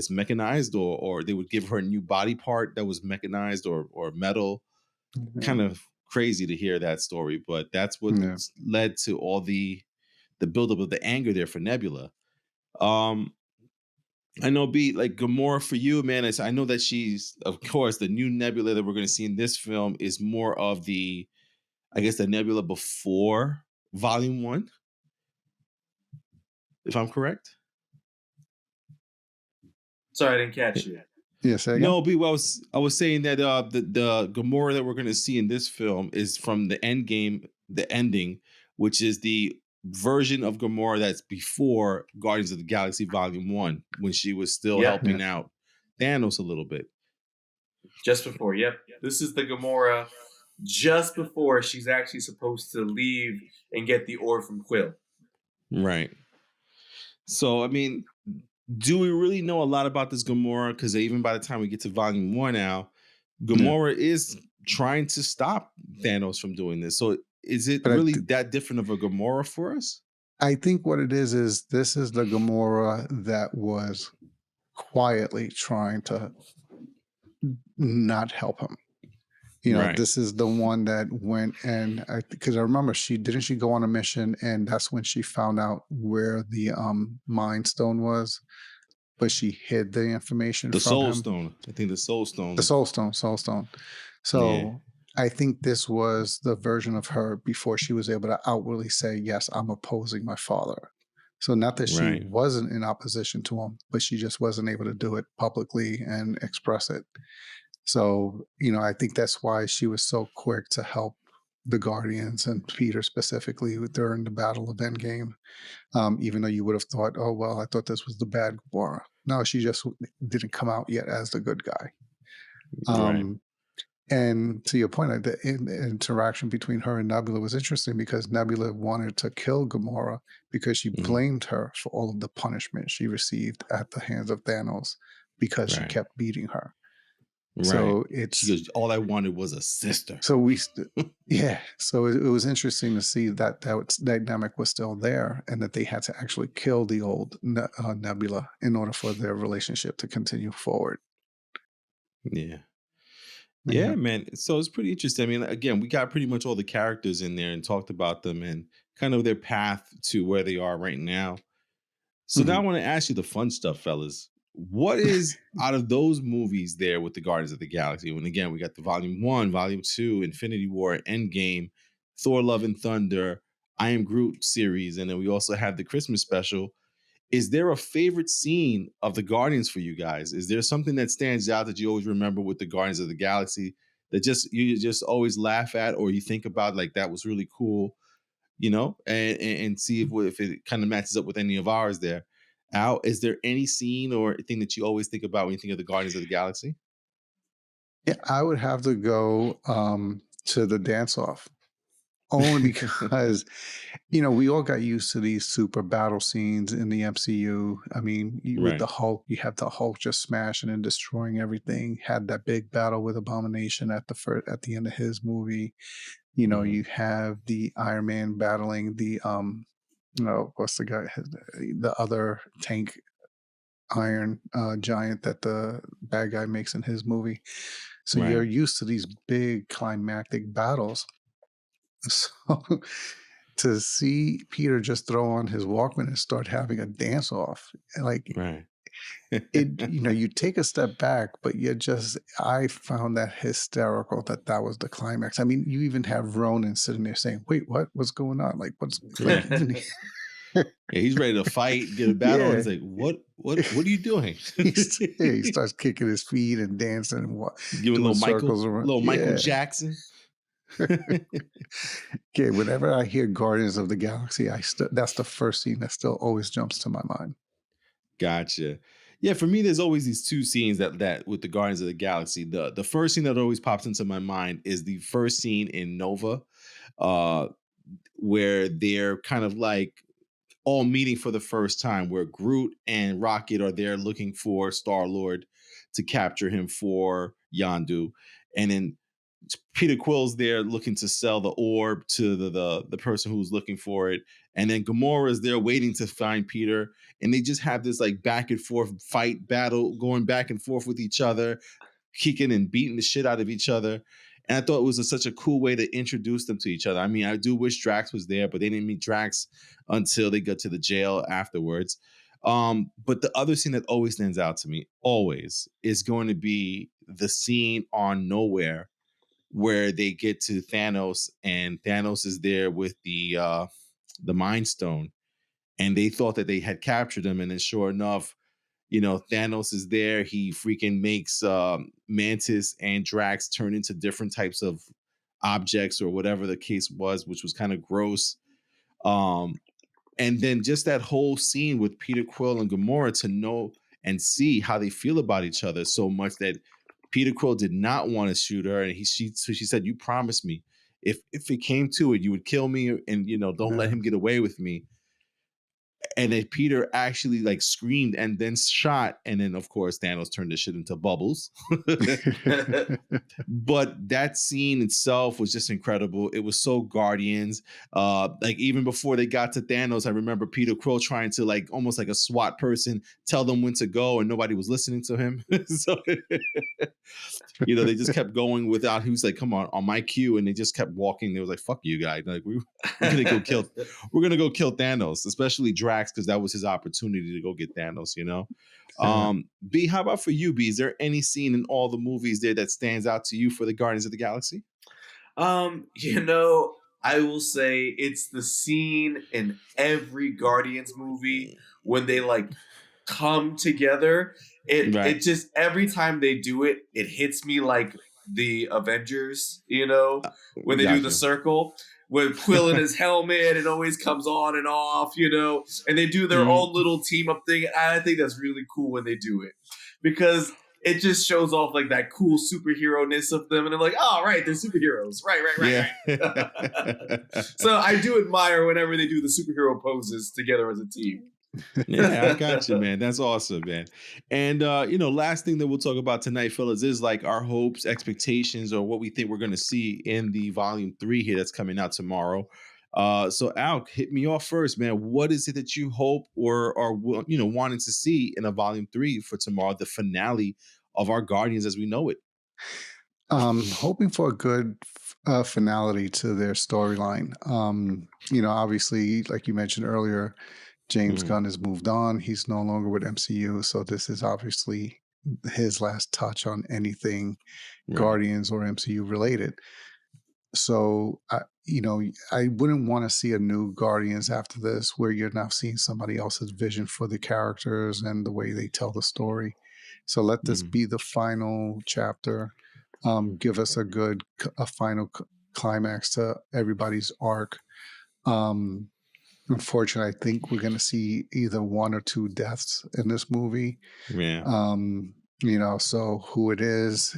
mechanized, or they would give her a new body part that was mechanized or metal. Kind of crazy to hear that story, but that's what led to all the buildup of the anger there for Nebula. I know, like Gamora for you, man. I know that she's, of course, the new Nebula that we're going to see in this film is more of the Nebula before Volume 1. If I'm correct. Sorry, I didn't catch you. Yes, no, B. Well, I was saying that the Gamora that we're going to see in this film is from the Endgame, the ending, which is the version of Gamora that's before Guardians of the Galaxy Volume 1, when she was still helping out Thanos a little bit. Just before, this is the Gamora just before she's actually supposed to leave and get the orb from Quill. Right. So, do we really know a lot about this Gamora? Because even by the time we get to Volume 1 now, Gamora is trying to stop Thanos from doing this. So is it really that different of a Gamora for us? I think what it is this is the Gamora that was quietly trying to not help him. This is the one that went, and because I remember didn't she go on a mission, and that's when she found out where the Mind Stone was, but she hid the information from Soul him. Stone. I think the Soul Stone. The Soul Stone. So I think this was the version of her before she was able to outwardly say, yes, I'm opposing my father. So not that she wasn't in opposition to him, but she just wasn't able to do it publicly and express it. So, I think that's why she was so quick to help the Guardians and Peter specifically during the Battle of Endgame. Even though you would have thought, oh well, I thought this was the bad Gamora. No, she just didn't come out yet as the good guy. Right. And to your point, the interaction between her and Nebula was interesting because Nebula wanted to kill Gamora because she blamed her for all of the punishment she received at the hands of Thanos because she kept beating her. Right. So she goes, all I wanted was a sister. So so it was interesting to see that dynamic was still there, and that they had to actually kill the old Nebula in order for their relationship to continue forward. Yeah, man. So it's pretty interesting. I mean, again, we got pretty much all the characters in there and talked about them and kind of their path to where they are right now. So now I want to ask you the fun stuff, fellas. What is out of those movies there with the Guardians of the Galaxy? And again, we got the Volume 1, Volume 2, Infinity War, Endgame, Thor, Love and Thunder, I Am Groot series, and then we also have the Christmas special. Is there a favorite scene of the Guardians for you guys? Is there something that stands out that you always remember with the Guardians of the Galaxy that you just always laugh at, or you think about like that was really cool, and see if it kind of matches up with any of ours there? Al, is there any scene or thing that you always think about when you think of the Guardians of the Galaxy? Yeah, I would have to go to the dance off. Only because, we all got used to these super battle scenes in the MCU. I mean, with the Hulk, you have the Hulk just smashing and destroying everything. Had that big battle with Abomination at the end of his movie. You have the Iron Man battling the what's the guy? The other tank iron giant that the bad guy makes in his movie. So you're used to these big climactic battles. So to see Peter just throw on his Walkman and start having a dance off, like you take a step back, but I found that hysterical that was the climax. I mean, you even have Ronan sitting there saying, wait, what's going on? Like, he's ready to fight, get a battle, and he's like, what are you doing? He starts kicking his feet and dancing and giving little Michael Jackson. Okay, whenever I hear Guardians of the Galaxy, that's the first scene that still always jumps to my mind. Gotcha. Yeah, for me, there's always these two scenes that with the Guardians of the Galaxy. The first scene that always pops into my mind is the first scene in Nova, where they're kind of like all meeting for the first time, where Groot and Rocket are there looking for Star-Lord to capture him for Yondu, and then Peter Quill's there looking to sell the orb to the person who's looking for it. And then Gamora is there waiting to find Peter. And they just have this like back and forth fight battle going back and forth with each other, kicking and beating the shit out of each other. And I thought it was such a cool way to introduce them to each other. I mean, I do wish Drax was there, but they didn't meet Drax until they got to the jail afterwards. But the other scene that always stands out to me, always, is going to be the scene on Nowhere, where they get to Thanos, and Thanos is there with the Mind Stone, and they thought that they had captured him, and then sure enough, Thanos is there. He freaking makes Mantis and Drax turn into different types of objects or whatever the case was, which was kind of gross. And then just that whole scene with Peter Quill and Gamora to know and see how they feel about each other so much that Peter Quill did not want to shoot her, and she said, "You promised me if it came to it, you would kill me, and don't let him get away with me." And then Peter actually like screamed and then shot, and then of course Thanos turned this shit into bubbles. But that scene itself was just incredible. It was so Guardians. Like even before they got to Thanos, I remember Peter Quill trying to like almost like a SWAT person tell them when to go, and nobody was listening to him. So they just kept going without. He was like, "Come on my cue," and they just kept walking. They was like, "Fuck you guys!" Like we're gonna go kill Thanos, especially Drax, because that was his opportunity to go get Thanos. B, how about for you, B? Is there any scene in all the movies there that stands out to you for the Guardians of the Galaxy? I will say it's the scene in every Guardians movie when they like come together. It just every time they do it, it hits me like the Avengers, you know, Uh, when they do the Gotcha. circle with Quill in his helmet, it always comes on and off, you know, and they do their Mhm. own little team up thing. I think that's really cool when they do it because it just shows off like that cool superhero ness of them, and they're like, oh, right, they're superheroes, Yeah. right. So I do admire whenever they do the superhero poses together as a team. Yeah, I got you, man. That's awesome, man. And last thing that we'll talk about tonight, fellas, is like our hopes, expectations, or what we think we're gonna see in the volume 3 here that's coming out tomorrow. So Al, hit me off first, man. What is it that you hope or are wanting to see in a volume 3 for tomorrow, the finale of our Guardians as we know it? Hoping for a good finality to their storyline. Obviously, like you mentioned earlier, James Mhm. Gunn has moved on. He's no longer with MCU, so this is obviously his last touch on anything Right. Guardians or MCU related. So, I wouldn't want to see a new Guardians after this, where you're now seeing somebody else's vision for the characters and the way they tell the story. So let this Mhm. be the final chapter. Give us a final climax to everybody's arc. Um, Unfortunately, I think we're going to see either one or two deaths in this movie. Yeah. So who it is,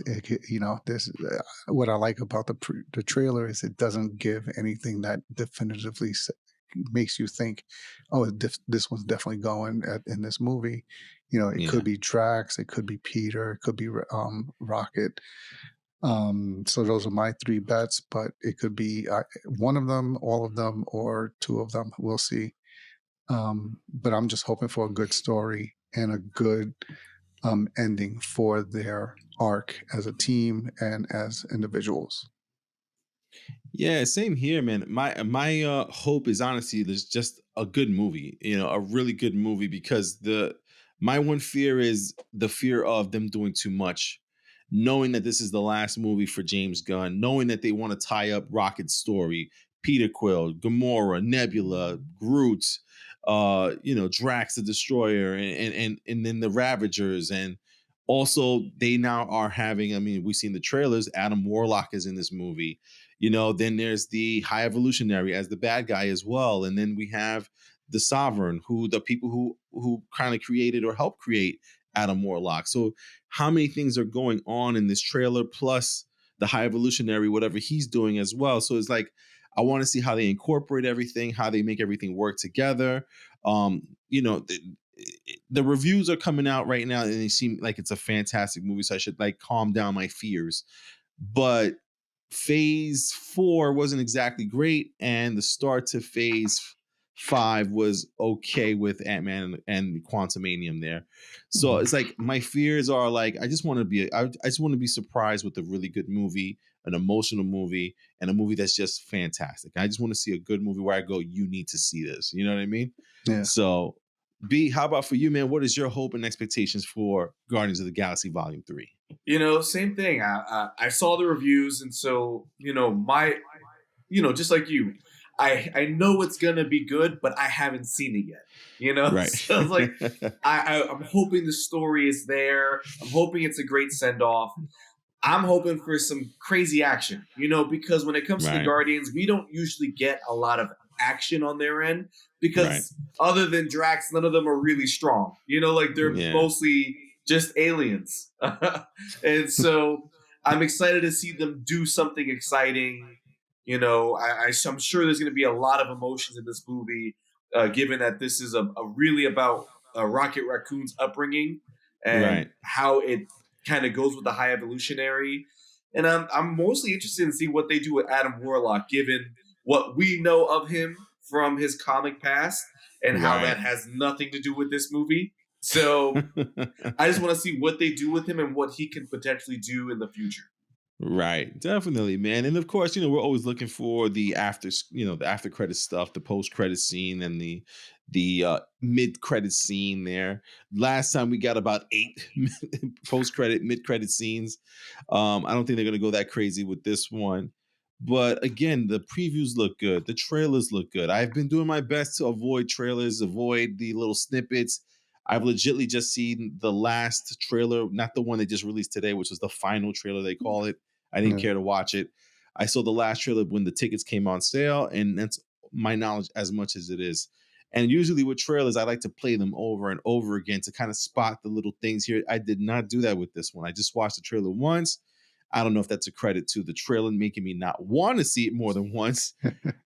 this what I like about the trailer is it doesn't give anything that definitively makes you think, oh, this one's definitely going in this movie. It Yeah. could be Drax, it could be Peter, it could be Rocket. So those are my three bets, but it could be one of them, all of them, or two of them. We'll see. But I'm just hoping for a good story and a good ending for their arc as a team and as individuals. Yeah, same here, man. My hope is honestly there's just a good movie, a really good movie because the my one fear is the fear of them doing too much, knowing that this is the last movie for James Gunn, knowing that they want to tie up Rocket's story, Peter Quill, Gamora, Nebula, Groot, Drax the Destroyer, and then the Ravagers, and also they now are having. I mean, we've seen the trailers. Adam Warlock is in this movie. Then there's the High Evolutionary as the bad guy as well, and then we have the Sovereign, who the people who kind of created or helped create Adam Warlock. So how many things are going on in this trailer, plus the High Evolutionary, whatever he's doing as well. So it's like I want to see how they incorporate everything, how they make everything work together. Um, you know, the, the reviews are coming out right now, and they seem like it's a fantastic movie. So I should like calm down my fears, but phase 4 wasn't exactly great, and the start to phase 5 was okay with Ant-Man and Quantumanium there. So Mhm. it's like my fears are like I just want to be surprised with a really good movie, an emotional movie, and a movie that's just fantastic. I just want to see a good movie where I go, you need to see this. You know what I mean? Yeah. So B, how about for you, man? What is your hope and expectations for Guardians of the Galaxy Volume 3? Same thing. I saw the reviews, and so just like you, I know it's gonna be good, but I haven't seen it yet. Right. So it's like I'm hoping the story is there. I'm hoping it's a great send off. I'm hoping for some crazy action, because when it comes to the Right. Guardians, we don't usually get a lot of action on their end Right. because other than Drax, none of them are really strong. Like they're Yeah. mostly just aliens. And so I'm excited to see them do something exciting. I'm sure there's going to be a lot of emotions in this movie, given that this is a really about Rocket Raccoon's upbringing and Right. how it kind of goes with the High Evolutionary. And I'm mostly interested in see what they do with Adam Warlock, given what we know of him from his comic past and how that Right. has nothing to do with this movie. So I just want to see what they do with him and what he can potentially do in the future. Right, definitely, man. And of course, we're always looking for the the after credit stuff, the post credit scene, and the mid credit scene there. Last time we got about 8 post credit, mid credit scenes. I don't think they're gonna go that crazy with this one. But again, the previews look good, the trailers look good. I've been doing my best to avoid trailers, avoid the little snippets. I've legitly just seen the last trailer, not the one they just released today, which was the final trailer they call it. I didn't Yeah. care to watch it. I saw the last trailer when the tickets came on sale, and that's my knowledge as much as it is. And usually with trailers, I like to play them over and over again to kind of spot the little things here. I did not do that with this one. I just watched the trailer once. I don't know if that's a credit to the trailer making me not want to see it more than once.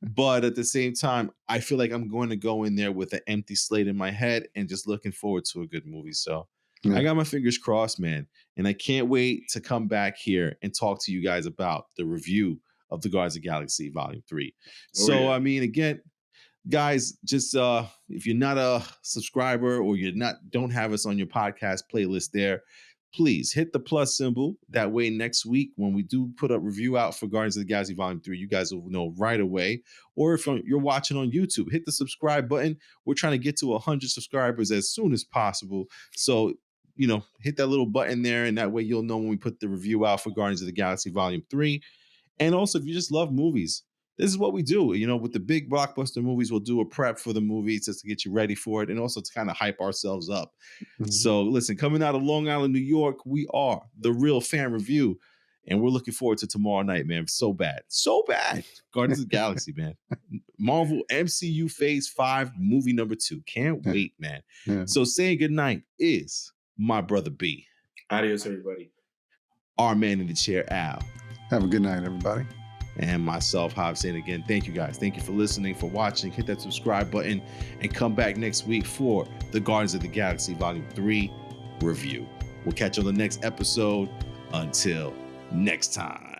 But at the same time, I feel like I'm going to go in there with an empty slate in my head and just looking forward to a good movie. So Yeah. I got my fingers crossed, man. And I can't wait to come back here and talk to you guys about the review of the Guardians of the Galaxy Volume 3. I mean, again, guys, just if you're not a subscriber or don't have us on your podcast playlist there, please hit the plus symbol. That way next week when we do put a review out for Guardians of the Galaxy Volume 3, you guys will know right away. Or if you're watching on YouTube, hit the subscribe button. We're trying to get to 100 subscribers as soon as possible. So, hit that little button there, and that way you'll know when we put the review out for Guardians of the Galaxy Volume 3. And also, if you just love movies, this is what we do. With the big blockbuster movies, we'll do a prep for the movies just to get you ready for it and also to kind of hype ourselves up. Mm-hmm. So listen, coming out of Long Island, New York, we are The Real Fan Review. And we're looking forward to tomorrow night, man. So bad. Guardians of the Galaxy, man. Marvel MCU Phase 5, movie number 2. Can't wait, man. Yeah. So saying goodnight is my brother B. Adios, everybody. Our man in the chair, Al. Have a good night, everybody. And myself, Hob, saying again, thank you guys. Thank you for listening, for watching. Hit that subscribe button and come back next week for the Guardians of the Galaxy Volume 3 review. We'll catch you on the next episode. Until next time.